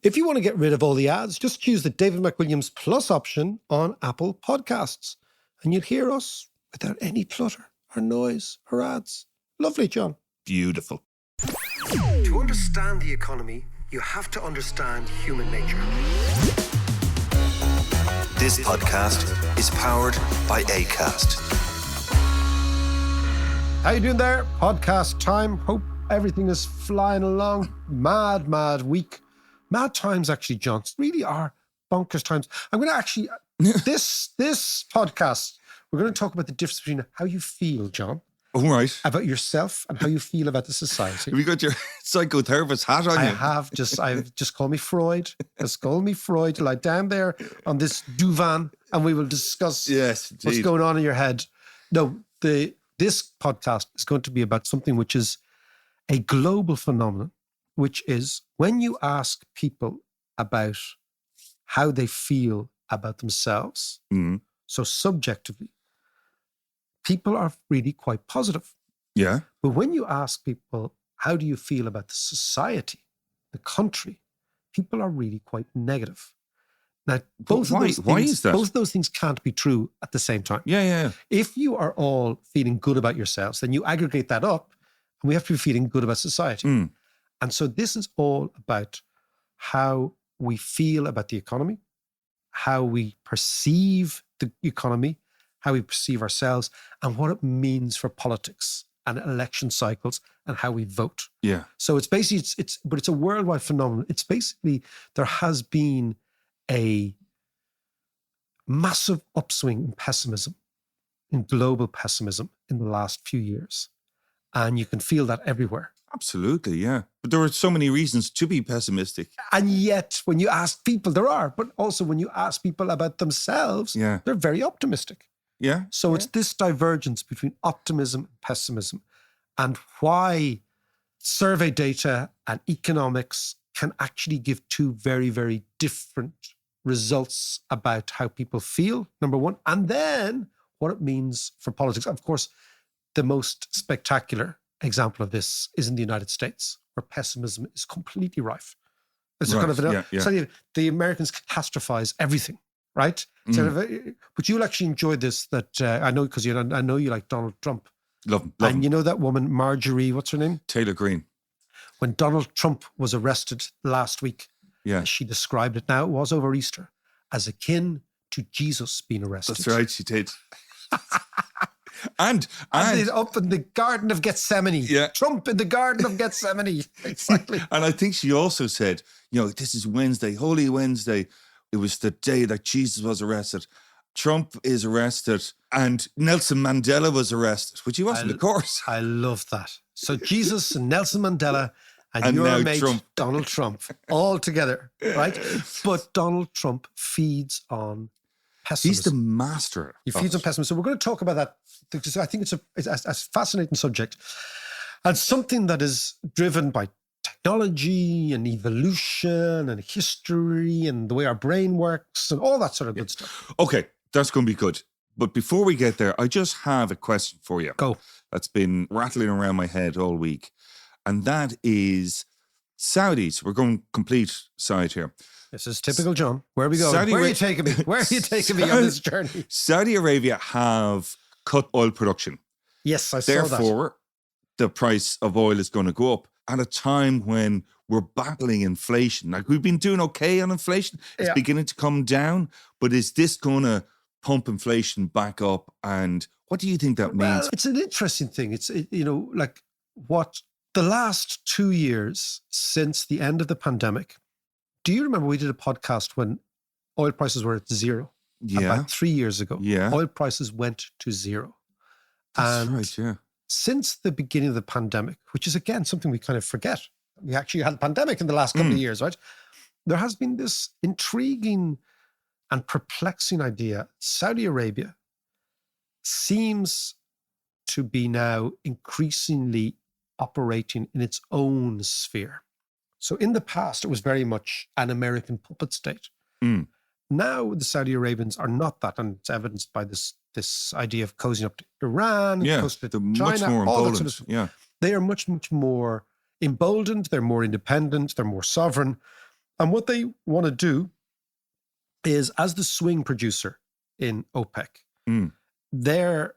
If you want to get rid of all the ads, just choose the David McWilliams Plus option on Apple Podcasts, and you'll hear us without any clutter or noise or ads. Lovely, John. Beautiful. To understand the economy, you have to understand human nature. This podcast is powered by Acast. How you doing there? Podcast time. Hope everything is flying along. Mad week. Mad times, actually, John. Really are bonkers times. I'm going to actually, this podcast, we're going to talk about the difference between how you feel, John. All right. About yourself and how you feel about the society. Have you got your psychotherapist hat on you? I've just call me Freud. Just call me Freud. Lie down there on this divan and we will discuss what's going on in your head. No, this podcast is going to be about something which is a global phenomenon, which is when you ask people about how they feel about themselves, so subjectively, people are really quite positive. Yeah. But when you ask people, how do you feel about the society, the country, people are really quite negative. Now, both of those things can't be true at the same time. Yeah. If you are all feeling good about yourselves, then you aggregate that up, and we have to be feeling good about society. And so this is all about how we feel about the economy, how we perceive the economy, how we perceive ourselves, and what it means for politics and election cycles and how we vote. Yeah. So it's basically, it's a worldwide phenomenon. It's basically, there has been a massive upswing in pessimism, in global pessimism in the last few years. And you can feel that everywhere. Absolutely, yeah. But there are so many reasons to be pessimistic. And yet, when you ask people, there are, but also when you ask people about themselves, they're very optimistic. Yeah. So it's this divergence between optimism and pessimism, and why survey data and economics can actually give two very, very different results about how people feel, number one, and then what it means for politics. Of course, the most spectacular example of this is in the United States, where pessimism is completely rife. It's kind of the Americans catastrophize everything, right? But you'll actually enjoy this. That I know, because I know you like Donald Trump. Love him. And you know that woman, Marjorie, what's her name? Taylor Greene. When Donald Trump was arrested last week, she described it, now it was over Easter, as akin to Jesus being arrested. That's right, she did. And up in the Garden of Gethsemane. Yeah. Trump in the Garden of Gethsemane. Exactly. And I think she also said, this is Wednesday, Holy Wednesday. It was the day that Jesus was arrested. Trump is arrested and Nelson Mandela was arrested, which he wasn't, of course. I love that. So Jesus and Nelson Mandela and your mate, Donald Trump, all together, right? But Donald Trump feeds on pessimism. He's the master. He feeds on pessimism. So we're going to talk about that, because I think it's a fascinating subject, and something that is driven by technology and evolution and history and the way our brain works and all that sort of good stuff. Okay, that's going to be good. But before we get there, I just have a question for you. Go. That's been rattling around my head all week. And that is Saudis. We're going complete side here. This is typical John. Where are we going? Where are you taking me? Where are you taking me on this journey? Saudi Arabia have cut oil production. Yes, I saw that. Therefore, the price of oil is going to go up at a time when we're battling inflation. Like, we've been doing okay on inflation. It's beginning to come down. But is this going to pump inflation back up? And what do you think that means? Well, it's an interesting thing. It's, like what the last 2 years since the end of the pandemic. Do you remember we did a podcast when oil prices were at zero? Yeah. About 3 years ago. Yeah. Oil prices went to zero. That's right, yeah. Since the beginning of the pandemic, which is, again, something we kind of forget. We actually had a pandemic in the last couple of years, right? There has been this intriguing and perplexing idea. Saudi Arabia seems to be now increasingly operating in its own sphere. So in the past, it was very much an American puppet state. Now the Saudi Arabians are not that, and it's evidenced by this idea of cozying up to Iran, close to China, much more all emboldened. that sort of stuff. They are much, much more emboldened. They're more independent. They're more sovereign. And what they want to do is, as the swing producer in OPEC, their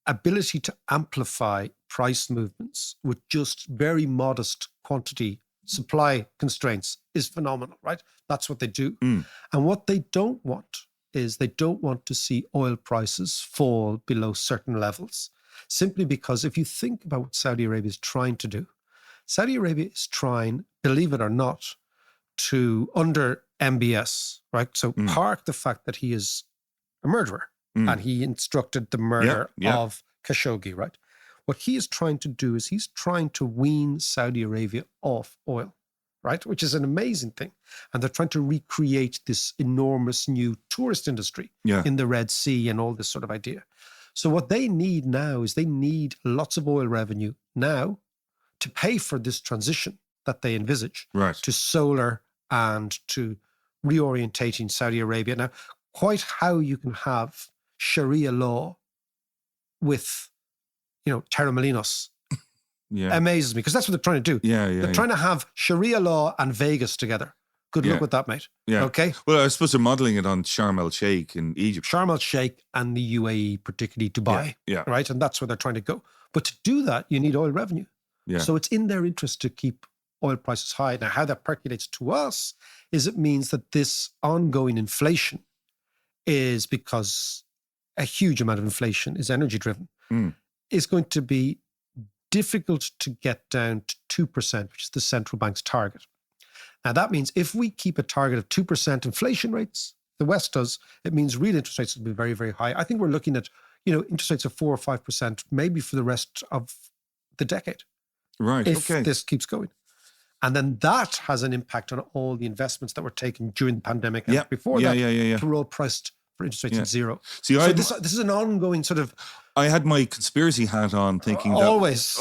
ability to amplify price movements with just very modest quantity supply constraints is phenomenal, right? That's what they do. And what they don't want is they don't want to see oil prices fall below certain levels, simply because if you think about what Saudi Arabia is trying to do, Saudi Arabia is trying, believe it or not, to, under MBS, right? So park the fact that he is a murderer and he instructed the murder of Khashoggi, right? What he is trying to do is he's trying to wean Saudi Arabia off oil, right? Which is an amazing thing. And they're trying to recreate this enormous new tourist industry in the Red Sea and all this sort of idea. So what they need now is they need lots of oil revenue now to pay for this transition that they envisage to solar and to reorientating Saudi Arabia. Now, quite how you can have Sharia law with, Terramelinos amazes me, because that's what they're trying to do. They're trying to have Sharia law and Vegas together. Good luck with that, mate. Okay? Well, I suppose they're modeling it on Sharm el-Sheikh in Egypt. Sharm el-Sheikh and the UAE, particularly Dubai. Right? And that's where they're trying to go. But to do that, you need oil revenue. So it's in their interest to keep oil prices high. Now, how that percolates to us is it means that this ongoing inflation is, because a huge amount of inflation is energy driven, is going to be difficult to get down to 2%, which is the central bank's target. Now, that means if we keep a target of 2% inflation rates, the West does, it means real interest rates will be very, very high. I think we're looking at, interest rates of 4 or 5%, maybe for the rest of the decade. Right. If this keeps going. And then that has an impact on all the investments that were taken during the pandemic and before that were all priced for interest rates at zero. See, so this is an ongoing sort of... I had my conspiracy hat on thinking always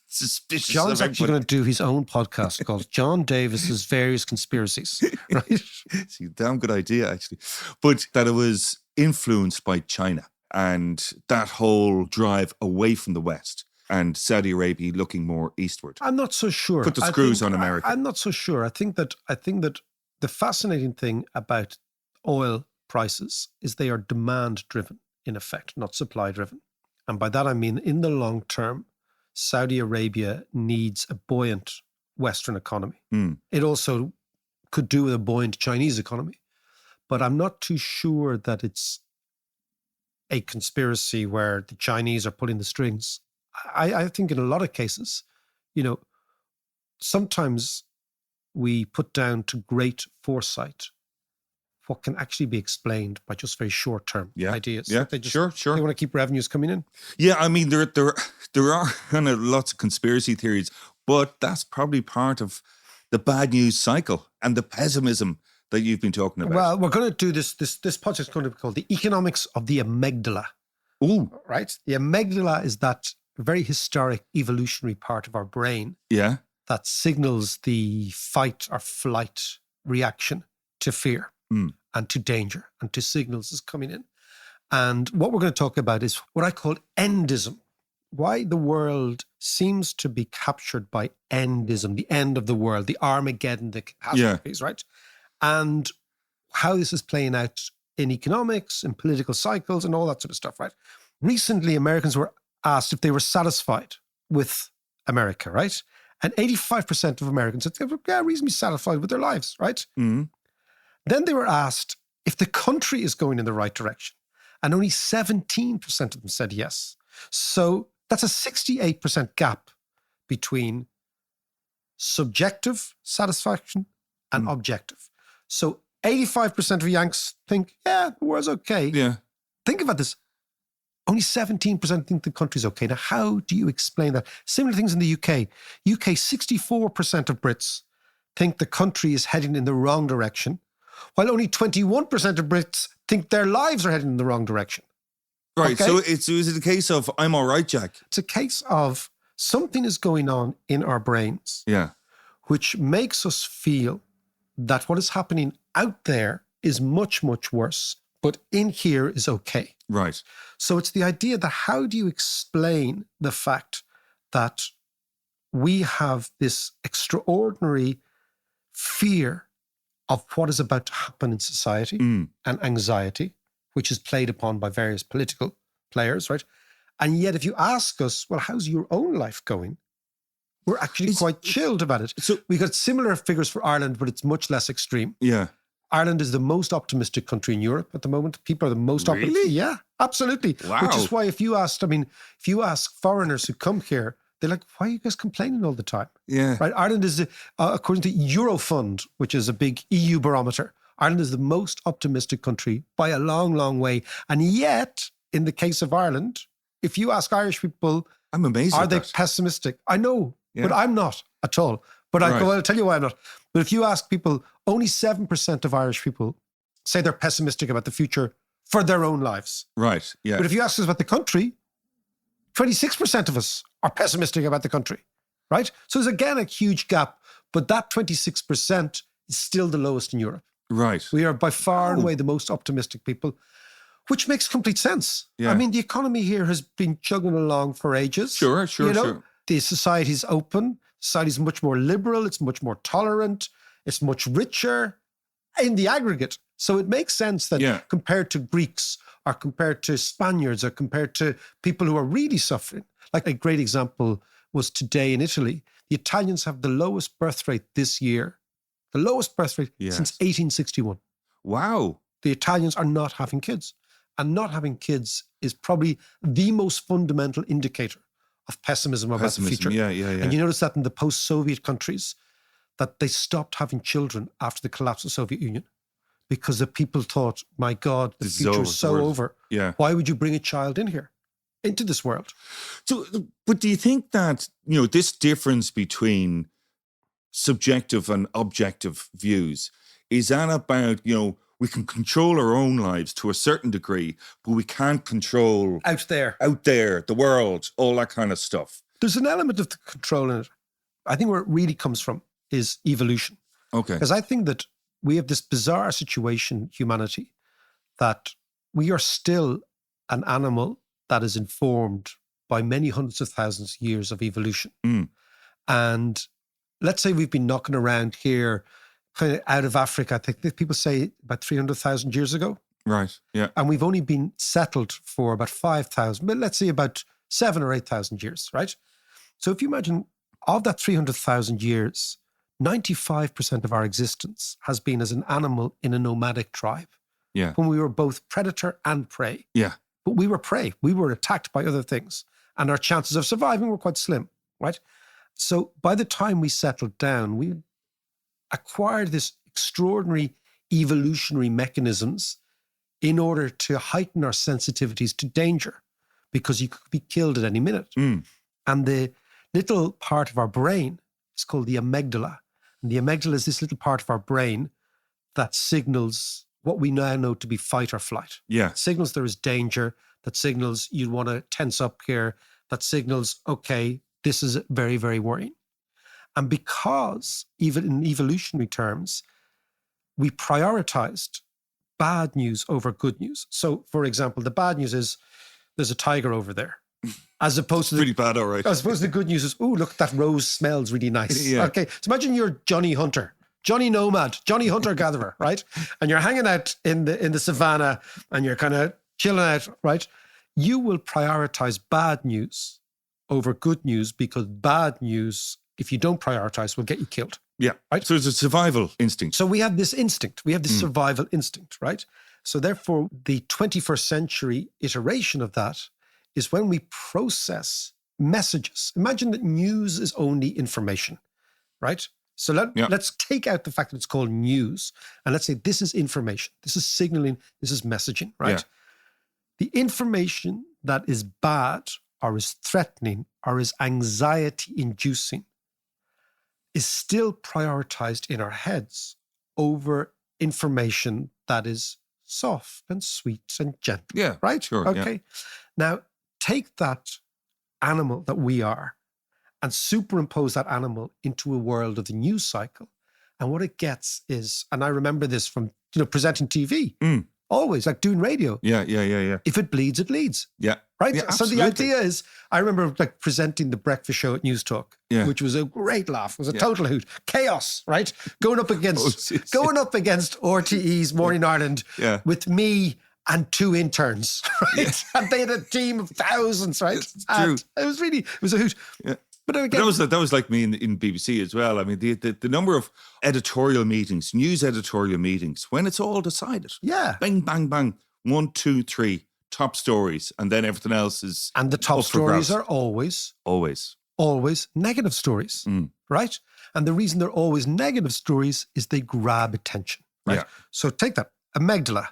suspicious. John's actually going to do his own podcast called John Davis's Various Conspiracies, right? It's a damn good idea, actually. But that it was influenced by China and that whole drive away from the West and Saudi Arabia looking more eastward. I'm not so sure. Put the screws on America. I'm not so sure. I think that the fascinating thing about oil prices is they are demand driven, in effect, not supply driven. And by that I mean, in the long term, Saudi Arabia needs a buoyant Western economy. It also could do with a buoyant Chinese economy. But I'm not too sure that it's a conspiracy where the Chinese are pulling the strings. I think in a lot of cases, sometimes we put down to great foresight what can actually be explained by just very short-term ideas. Yeah, they just, sure. They want to keep revenues coming in. Yeah, I mean, there are kind of lots of conspiracy theories, but that's probably part of the bad news cycle and the pessimism that you've been talking about. Well, we're going to do this project is going to be called The Economics of the Amygdala. Ooh. Right? The amygdala is that very historic evolutionary part of our brain that signals the fight or flight reaction to fear and to danger and to signals is coming in. And what we're going to talk about is what I call endism. Why the world seems to be captured by endism, the end of the world, the Armageddon, the catastrophes, right? And how this is playing out in economics, in political cycles, and all that sort of stuff, right? Recently, Americans were asked if they were satisfied with America, right? And 85% of Americans said they were reasonably satisfied with their lives, right? Then they were asked if the country is going in the right direction. And only 17% of them said yes. So that's a 68% gap between subjective satisfaction and objective. So 85% of Yanks think, the world's okay. Yeah. Think about this. Only 17% think the country's okay. Now, how do you explain that? Similar things in the UK. 64% of Brits think the country is heading in the wrong direction, while only 21% of Brits think their lives are heading in the wrong direction. Right. Okay? So is it a case of, I'm all right, Jack? It's a case of something is going on in our brains, which makes us feel that what is happening out there is much, much worse, but in here is okay. Right. So it's the idea that how do you explain the fact that we have this extraordinary fear of what is about to happen in society and anxiety, which is played upon by various political players, right? And yet, if you ask us, well, how's your own life going? We're actually quite chilled about it. So we got similar figures for Ireland, but it's much less extreme. Yeah. Ireland is the most optimistic country in Europe at the moment. People are the most optimistic. Really? Yeah, absolutely. Wow. Which is why if you you ask foreigners who come here, they're like, why are you guys complaining all the time? Yeah. Right? Ireland is, according to Eurofund, which is a big EU barometer, Ireland is the most optimistic country by a long, long way. And yet, in the case of Ireland, if you ask Irish people, I'm amazed are at they that. pessimistic? I know, Yeah. but I'm not at all. But Right. I'll tell you why I'm not. But if you ask people, only 7% of Irish people say they're pessimistic about the future for their own lives. Right. Yeah. But if you ask us about the country, 26% of us are pessimistic about the country, right? So there's again a huge gap, but that 26% is still the lowest in Europe. Right. We are by far and away the most optimistic people, which makes complete sense. Yeah. I mean, the economy here has been chugging along for ages. Sure. Sure. The society's open. Society's much more liberal. It's much more tolerant. It's much richer in the aggregate. So it makes sense that compared to Greeks or compared to Spaniards or compared to people who are really suffering, like a great example was today in Italy. The Italians have the lowest birth rate this year, the lowest birth rate since 1861. Wow. The Italians are not having kids. And not having kids is probably the most fundamental indicator of pessimism about the future. Yeah. And you notice that in the post-Soviet countries, that they stopped having children after the collapse of the Soviet Union because the people thought, my God, the future is so over. Yeah. Why would you bring a child in here, into this world? So, but do you think that, this difference between subjective and objective views, is that about, we can control our own lives to a certain degree, but we can't control out there, the world, all that kind of stuff? There's an element of the control in it. I think where it really comes from is evolution. Okay. Because I think that we have this bizarre situation, humanity, that we are still an animal that is informed by many hundreds of thousands of years of evolution. And let's say we've been knocking around here, kind of out of Africa, I think people say about 300,000 years ago. Right, yeah. And we've only been settled for about 5,000, but let's say about 7,000 or 8,000 years, right? So if you imagine, of that 300,000 years, 95% of our existence has been as an animal in a nomadic tribe. Yeah. When we were both predator and prey. Yeah. But we were prey. We were attacked by other things. And our chances of surviving were quite slim, right? So by the time we settled down, we acquired this extraordinary evolutionary mechanisms in order to heighten our sensitivities to danger, because you could be killed at any minute. And the little part of our brain is called the amygdala. And the amygdala is this little part of our brain that signals what we now know to be fight or flight. Yeah. It signals there is danger, that signals you want to tense up here, that signals, okay, this is very, very worrying. And because even in evolutionary terms, we prioritized bad news over good news. So, for example, the bad news is there's a tiger over there. As opposed to pretty bad, all right. As opposed to the good news is, oh, look, that rose smells really nice. Yeah. Okay, so imagine you're Johnny Hunter, Johnny Nomad, Johnny Hunter-Gatherer, right? And you're hanging out in the savannah and you're kind of chilling out, right? You will prioritize bad news over good news, because bad news, if you don't prioritize, will get you killed. Yeah. Right? So it's a survival instinct. So we have this instinct. We have this survival instinct, right? So therefore, the 21st century iteration of that is when we process messages. Imagine that news is only information, right? So let's take out the fact that it's called news, and let's say this is information, this is signaling, this is messaging, right? Yeah. The information that is bad or is threatening or is anxiety-inducing is still prioritized in our heads over information that is soft and sweet and gentle. Yeah, right? sure, Okay. yeah. Now, take that animal that we are and superimpose that animal into a world of the news cycle. And what it gets is, and I remember this from presenting TV, Always, like doing radio. Yeah. If it bleeds, it leads. Yeah. Right? Yeah, so absolutely. the idea is, I remember like presenting the breakfast show at News Talk, Yeah. which was a great laugh. It was a total hoot. Chaos, right? Going up against RTE's Morning Ireland with me and 2 interns, right? Yeah. And they had a team of thousands, right? It's true. It was a hoot. Yeah. But again, that was like me in BBC as well. I mean, the number of editorial meetings, news editorial meetings, when it's all decided. Yeah. Bang, bang, bang. 1, 2, 3 top stories, and then everything else is. And the top stories are always negative stories, right? And the reason they're always negative stories is they grab attention, right? Yeah. So take that. Amygdala,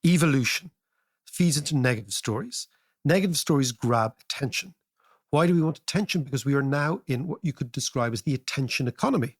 evolution, feeds into negative stories. Negative stories grab attention. Why do we want attention? Because we are now in what you could describe as the attention economy,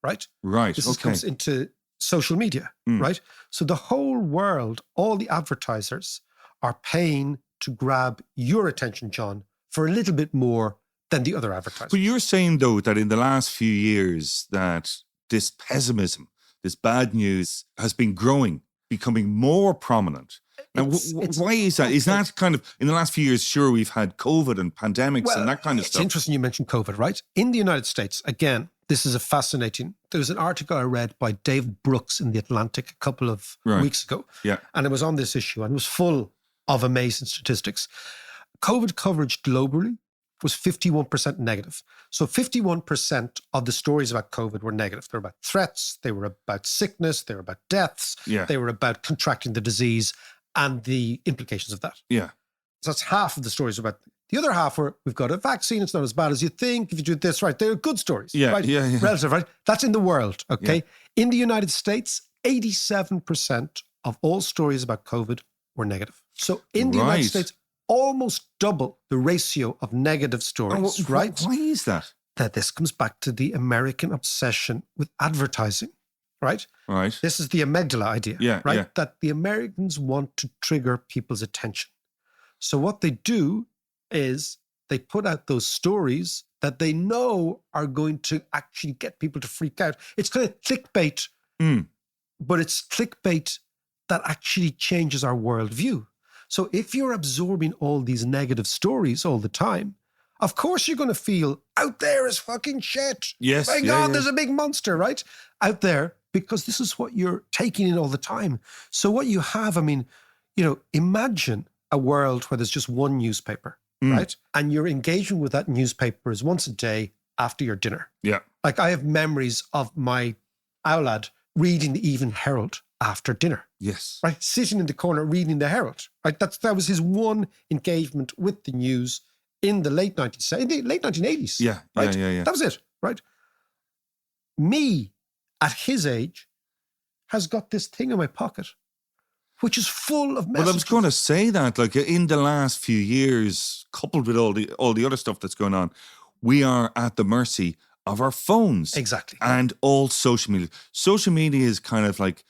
right? Right. This comes into social media, right? So the whole world, all the advertisers are paying to grab your attention, John, for a little bit more than the other advertisers. But you're saying, though, that in the last few years that this pessimism, this bad news has been growing, becoming more prominent. Now, why is that? Is that kind of, in the last few years, sure, we've had COVID and pandemics and that kind of stuff. It's interesting you mentioned COVID, right? In the United States, again, this is there was an article I read by Dave Brooks in The Atlantic a couple of weeks ago. Yeah. And it was on this issue and it was full of amazing statistics. COVID coverage globally was 51% negative. So 51% of the stories about COVID were negative. They were about threats, they were about sickness, they were about deaths, they were about contracting the disease and the implications of that. Yeah. So that's half of the stories about. The other half were, we've got a vaccine, it's not as bad as you think, if you do this right. They're good stories, right? Yeah. Relative, right? That's in the world, okay? Yeah. In the United States, 87% of all stories about COVID were negative. So in the United States, almost double the ratio of negative stories, right? Why is that? That this comes back to the American obsession with advertising, right? Right. This is the amygdala idea, right? Yeah. That the Americans want to trigger people's attention. So what they do is they put out those stories that they know are going to actually get people to freak out. It's kind of clickbait, but it's clickbait that actually changes our worldview. So if you're absorbing all these negative stories all the time, of course you're going to feel out there is fucking shit. Yes. My God, there's a big monster, right? Out there, because this is what you're taking in all the time. So what you have, I mean, imagine a world where there's just one newspaper, right? And your engagement with that newspaper is once a day after your dinner. Yeah. Like I have memories of my Owlad reading the Evening Herald after dinner. Yes. Right? Sitting in the corner reading the Herald. Right? That was his one engagement with the news in the late 1980s. Yeah. Right? Yeah. That was it. Right? Me, at his age, has got this thing in my pocket, which is full of messages. Well, I was going to say that, like in the last few years, coupled with all the other stuff that's going on, we are at the mercy of our phones. Exactly. And all social media. Social media is kind of like,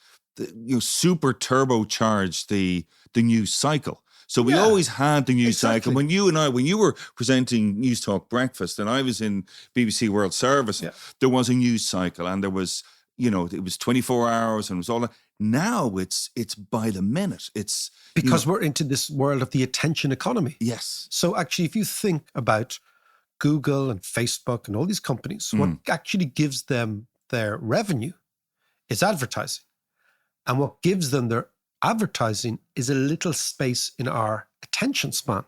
super turbocharged the news cycle. So we always had the news cycle. When you were presenting News Talk Breakfast and I was in BBC World Service, there was a news cycle and there was, it was 24 hours and it was all that. Now it's by the minute. It's because we're into this world of the attention economy. Yes. So actually, if you think about Google and Facebook and all these companies, what actually gives them their revenue is advertising. And what gives them their advertising is a little space in our attention span.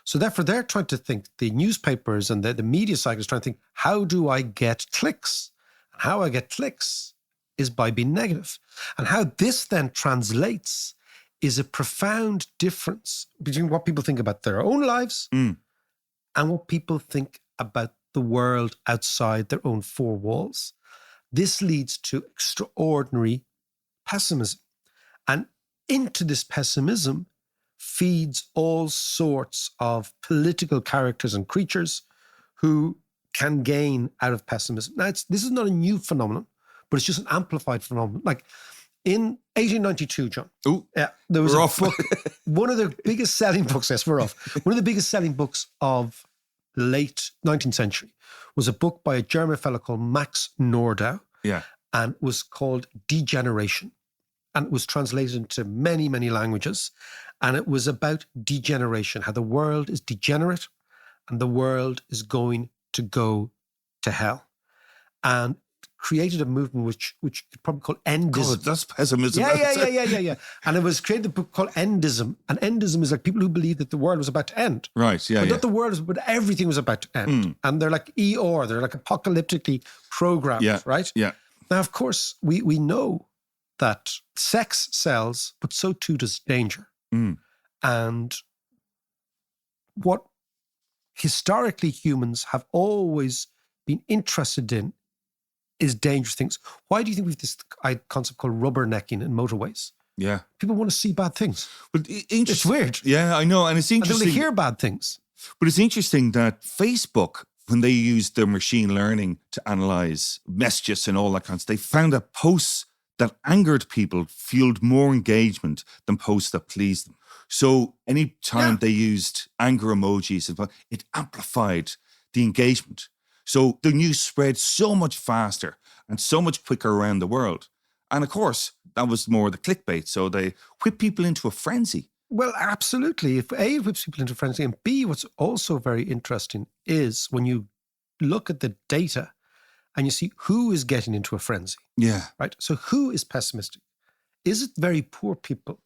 So therefore, they're trying to think, the newspapers and the media cycle is trying to think, how do I get clicks? And how I get clicks is by being negative. And how this then translates is a profound difference between what people think about their own lives and what people think about the world outside their own four walls. This leads to extraordinary pessimism. And into this pessimism feeds all sorts of political characters and creatures who can gain out of pessimism. Now, this is not a new phenomenon, but it's just an amplified phenomenon. Like in 1892, John, there was a book, one of the biggest selling books, one of the biggest selling books of the late 19th century was a book by a German fellow called Max Nordau. Yeah. And was called Degeneration. and it was translated into many, many languages. And it was about degeneration, how the world is degenerate and the world is going to go to hell. And created a movement which you could probably call endism. God, that's pessimism. Yeah. And it was created a book called Endism. And endism is like people who believe that the world was about to end. Right, yeah, But yeah. not the world, but everything was about to end. And they're like Eeyore, they're like apocalyptically programmed, right? Yeah. Now, of course, we know that sex sells, but so too does danger. And what historically humans have always been interested in is dangerous things. Why do you think we have this concept called rubbernecking in motorways? Yeah. People want to see bad things. But It's weird. Yeah, I know. And it's And interesting. they hear bad things. But it's interesting that Facebook, when they used their machine learning to analyze messages and all that kind of stuff, they found that posts that angered people fueled more engagement than posts that pleased them. So any time they used anger emojis, it amplified the engagement. So the news spread so much faster and so much quicker around the world. And of course, that was more the clickbait. So they whip people into a frenzy. Well, absolutely. If A, it whips people into frenzy, and B, what's also very interesting is when you look at the data and you see who is getting into a frenzy. Yeah. Right? So who is pessimistic? Is it very poor people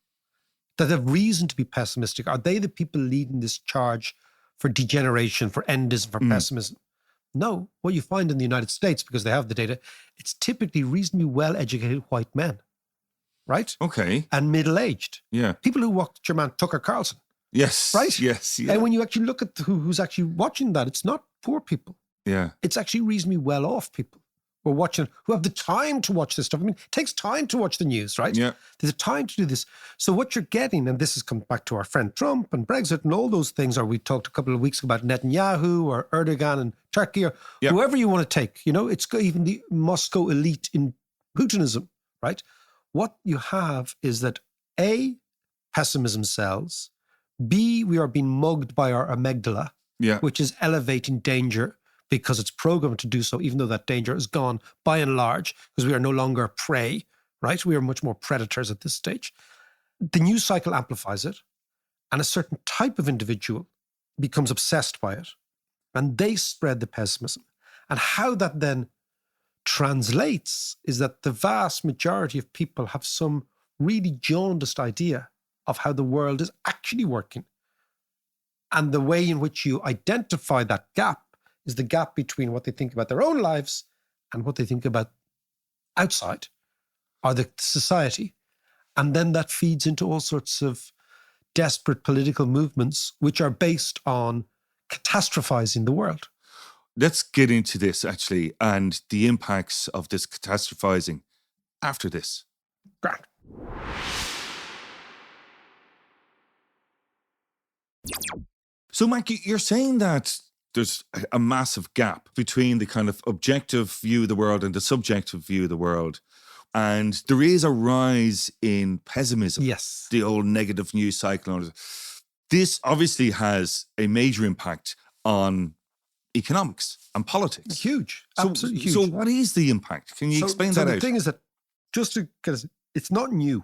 that have reason to be pessimistic? Are they the people leading this charge for degeneration, for endism, for pessimism? No. What you find in the United States, because they have the data, it's typically reasonably well-educated white men, right? Okay. And middle-aged. Yeah. People who watch your man Tucker Carlson. Yes. Right? Yes. Yeah. And when you actually look at who's actually watching that, it's not poor people. Yeah. It's actually reasonably well-off people who are watching, who have the time to watch this stuff. I mean, it takes time to watch the news, right? Yeah. There's a time to do this. So what you're getting, and this has come back to our friend Trump and Brexit and all those things, or we talked a couple of weeks about Netanyahu or Erdogan and Turkey or whoever you want to take, it's even the Moscow elite in Putinism, right? What you have is that A, pessimism sells. B, we are being mugged by our amygdala, which is elevating danger because it's programmed to do so, even though that danger is gone by and large, because we are no longer prey, right? We are much more predators at this stage. The news cycle amplifies it, and a certain type of individual becomes obsessed by it, and they spread the pessimism. And how that then translates is that the vast majority of people have some really jaundiced idea of how the world is actually working. And the way in which you identify that gap is the gap between what they think about their own lives and what they think about outside, or the society. And then that feeds into all sorts of desperate political movements, which are based on catastrophizing the world. Let's get into this actually and the impacts of this catastrophizing after this. Grand. So, Mike, you're saying that there's a massive gap between the kind of objective view of the world and the subjective view of the world. And there is a rise in pessimism. Yes. The old negative news cycle. This obviously has a major impact on economics and politics. Huge. Absolutely huge. So what is the impact? Can you explain that out? The thing is that because it's not new,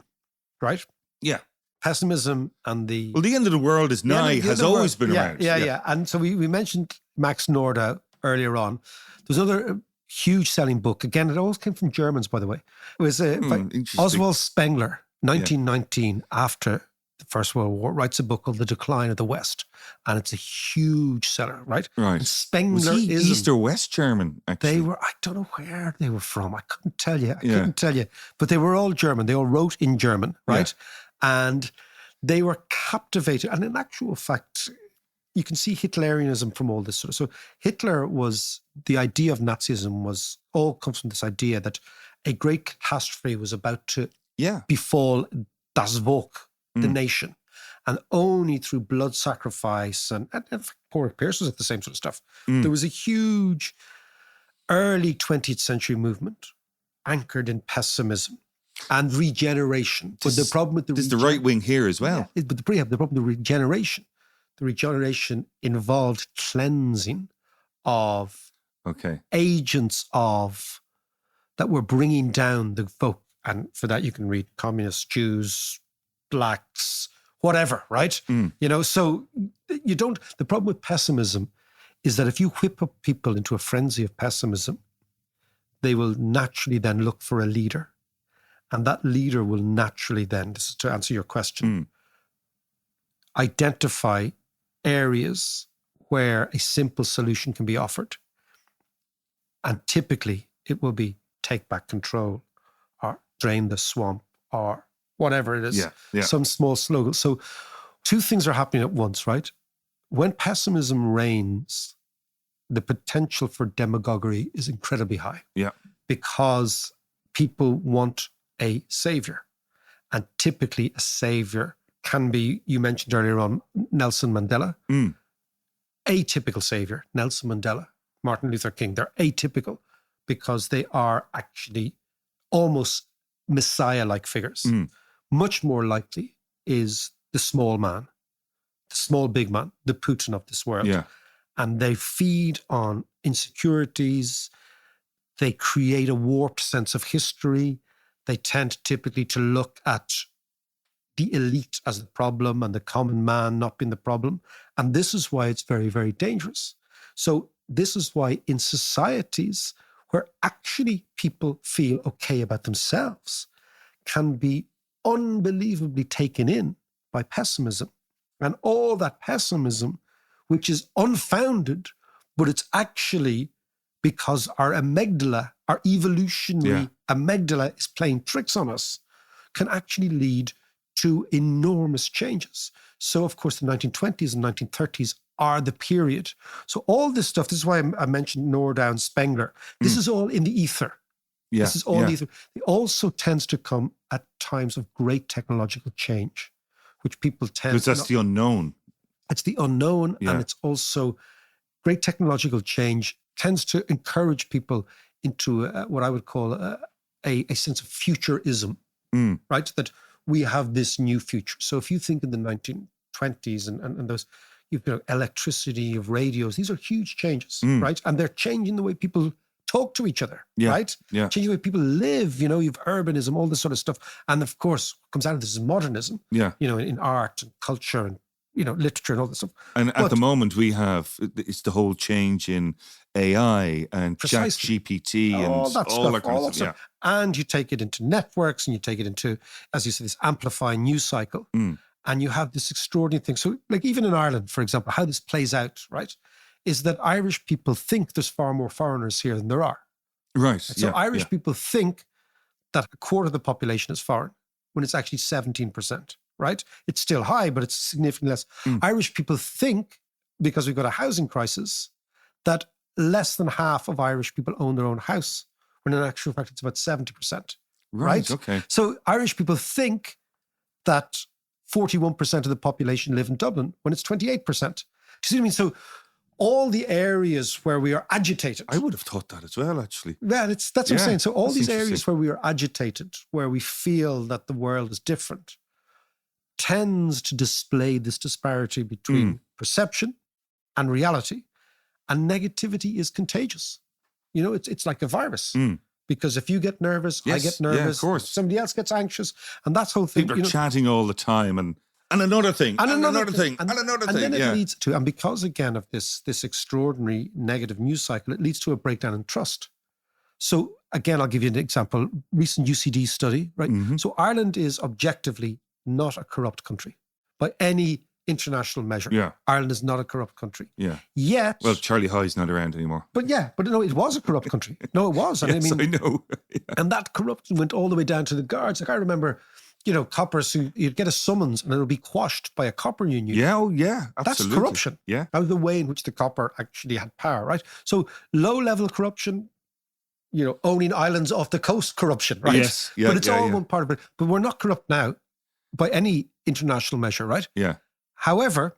right? Yeah. Pessimism and the... Well, the end of the world is nigh, has always been around. Yeah. And so we mentioned Max Nordau earlier on. There's another huge selling book. Again, it always came from Germans, by the way. It was by Oswald Spengler, 1919, after the First World War, writes a book called The Decline of the West. And it's a huge seller, right? Right. And Spengler was he East or West German, actually? I don't know where they were from. I couldn't tell you. But they were all German. They all wrote in German, right? Yeah. And they were captivated. And in actual fact, you can see Hitlerianism from all this sort of. So Hitler the idea of Nazism comes from this idea that a great catastrophe was about to befall das Volk, the nation. And only through blood sacrifice and Paul Pierce was at the same sort of stuff. There was a huge early 20th century movement anchored in pessimism and regeneration. But the problem with the right wing here as well. Yeah, but the problem with regeneration. The regeneration involved cleansing of agents that were bringing down the folk. And for that, you can read communists, Jews, blacks, whatever, right? So the problem with pessimism is that if you whip up people into a frenzy of pessimism, they will naturally then look for a leader. And that leader will naturally then, this is to answer your question, identify areas where a simple solution can be offered. And typically it will be take back control or drain the swamp or whatever it is, some small slogan. So two things are happening at once, right? When pessimism reigns, the potential for demagoguery is incredibly high. Yeah. Because people want a savior. And typically a savior can be, you mentioned earlier on, Nelson Mandela. Atypical savior, Nelson Mandela, Martin Luther King. They're atypical because they are actually almost messiah-like figures. Much more likely is the small man, the small big man, the Putin of this world. Yeah. And they feed on insecurities. They create a warped sense of history. They tend typically to look at the elite as the problem and the common man not being the problem. And this is why it's very, very dangerous. So this is why in societies where actually people feel okay about themselves can be unbelievably taken in by pessimism. And all that pessimism, which is unfounded, but it's actually because our amygdala, our evolutionary amygdala is playing tricks on us, can actually lead to enormous changes. So, of course, the 1920s and 1930s are the period. So all this stuff, this is why I mentioned Nordau and Spengler, this is all in the ether. Yeah. This is all in the ether. It also tends to come at times of great technological change, which people tend to... Because that's the unknown. It's the unknown, and it's also great technological change tends to encourage people into what I would call a sense of futurism, right? That we have this new future. So if you think in the 1920s and those, you've got electricity, of radios, these are huge changes, right? And they're changing the way people talk to each other, right? Yeah. Changing the way people live, you've urbanism, all this sort of stuff. And of course, what comes out of this is modernism, in art and culture and, literature and all this stuff. And at the moment we have, it's the whole change in AI and ChatGPT and all that kind of stuff. And you take it into networks and you take it into, as you said, this amplifying news cycle. And you have this extraordinary thing. So like even in Ireland, for example, how this plays out, right, is that Irish people think there's far more foreigners here than there are. Right. So Irish people think that a quarter of the population is foreign when it's actually 17%, right? It's still high, but it's significantly less. Irish people think, because we've got a housing crisis, that less than half of Irish people own their own house, when in actual fact it's about 70%. Right? Okay. So Irish people think that 41% of the population live in Dublin when it's 28%. Do you see what I mean? So all the areas where we are agitated. I would have thought that as well, actually. Yeah, that's what I'm saying. So all these areas where we are agitated, where we feel that the world is different, tends to display this disparity between perception and reality. And negativity is contagious. It's like a virus. Because if you get nervous, I get nervous. Yeah, of course. Somebody else gets anxious. And that whole thing. People are chatting all the time and another thing, and another thing. And then it leads to, and because again of this extraordinary negative news cycle, it leads to a breakdown in trust. So again, I'll give you an example. Recent UCD study, right? So Ireland is objectively not a corrupt country by any international measure. Yeah. Ireland is not a corrupt country. Yeah. Yet. Well, Charlie Hyde's not around anymore. But no, it was a corrupt country. No, it was. Yes, I know. And that corruption went all the way down to the guards. Like I remember, coppers who you'd get a summons and it'll be quashed by a copper union. Yeah, absolutely. That's corruption. Yeah. That was the way in which the copper actually had power, right? So low-level corruption, owning islands off the coast corruption, right? Yes. Yeah, but it's all one part of it. But we're not corrupt now by any international measure, right? Yeah. However,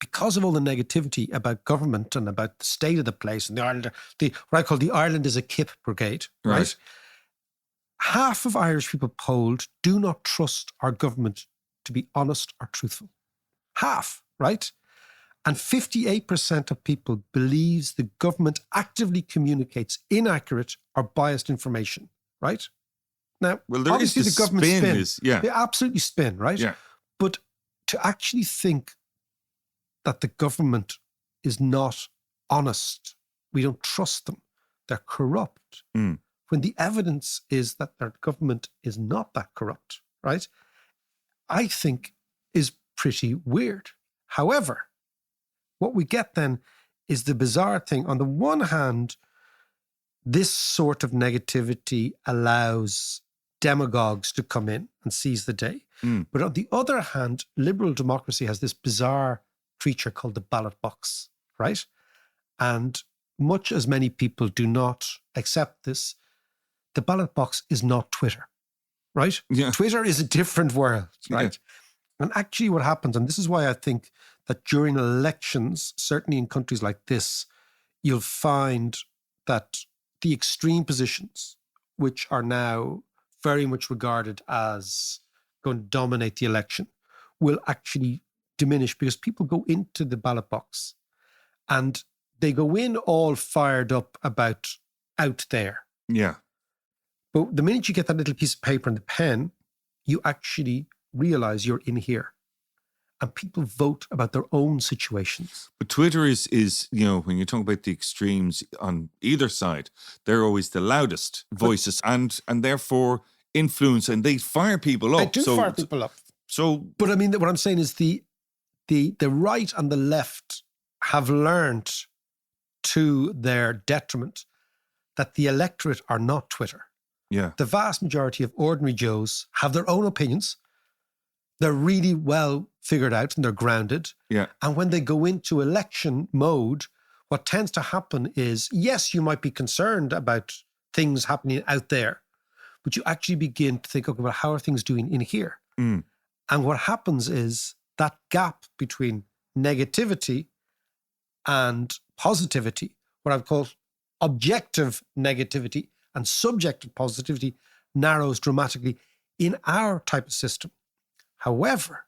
because of all the negativity about government and about the state of the place and the Ireland, what I call the Ireland is a kip brigade, right? Half of Irish people polled do not trust our government to be honest or truthful. Half, right? And 58% of people believes the government actively communicates inaccurate or biased information, right? Now, Well, there is obviously the the government spin spin. is- yeah. They absolutely spin, right? Yeah. But to actually think that the government is not honest, we don't trust them, they're corrupt, Mm. when the evidence is that their government is not that corrupt, right? I think is pretty weird. However, what we get then is the bizarre thing. On the one hand, this sort of negativity allows demagogues to come in and seize the day. Mm. But on the other hand, liberal democracy has this bizarre creature called the ballot box, right? And much as many people do not accept this, the ballot box is not Twitter, right? Yeah. Twitter is a different world, right? And actually what happens, and this is why I think that during elections, certainly in countries like this, you'll find that the extreme positions, which are now very much regarded as going to dominate the election, will actually diminish because people go into the ballot box and they go in all fired up about out there. Yeah. But the minute you get that little piece of paper and the pen, you actually realize you're in here. And people vote about their own situations. But Twitter is when you talk about the extremes on either side, they're always the loudest voices and therefore influence, and they fire people up. They do fire people up. So, but I mean, what I'm saying is the right and the left have learned to their detriment that the electorate are not Twitter. Yeah. The vast majority of ordinary Joes have their own opinions. They're really well figured out and they're grounded. Yeah. And when they go into election mode, what tends to happen is, yes, you might be concerned about things happening out there, but you actually begin to think, okay, well, how are things doing in here? Mm. And what happens is that gap between negativity and positivity, what I've called objective negativity and subjective positivity, narrows dramatically in our type of system. However,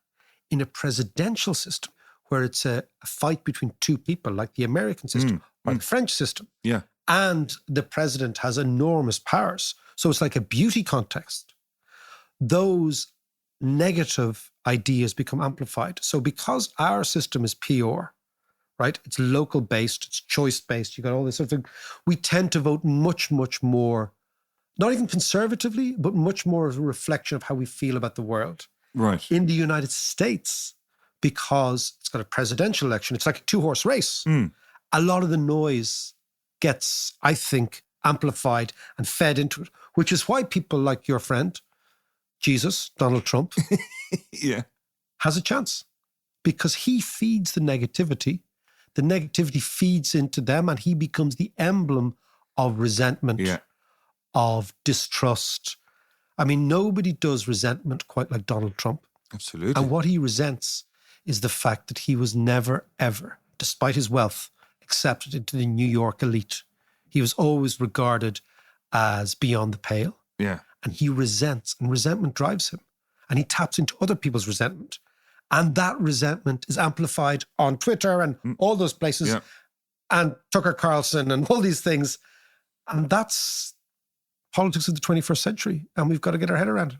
in a presidential system where it's a fight between two people, like the American system or the French system, yeah, and the president has enormous powers, so it's like a beauty contest, those negative ideas become amplified. So because our system is pure, right, it's local based, it's choice based, you got all this sort of thing, we tend to vote much, much more, not even conservatively, but much more as a reflection of how we feel about the world. Right. In the United States, because it's got a presidential election, it's like a two-horse race. A lot of the noise gets, I think, amplified and fed into it, which is why people like your friend, Jesus, Donald Trump, yeah, has a chance because he feeds the negativity. The negativity feeds into them and he becomes the emblem of resentment, of distrust. I mean, nobody does resentment quite like Donald Trump. Absolutely. And what he resents is the fact that he was never, ever, despite his wealth, accepted into the New York elite. He was always regarded as beyond the pale. Yeah. And he resents, and resentment drives him. And he taps into other people's resentment. And that resentment is amplified on Twitter and all those places, and Tucker Carlson and all these things. And that's politics of the 21st century. And we've got to get our head around it.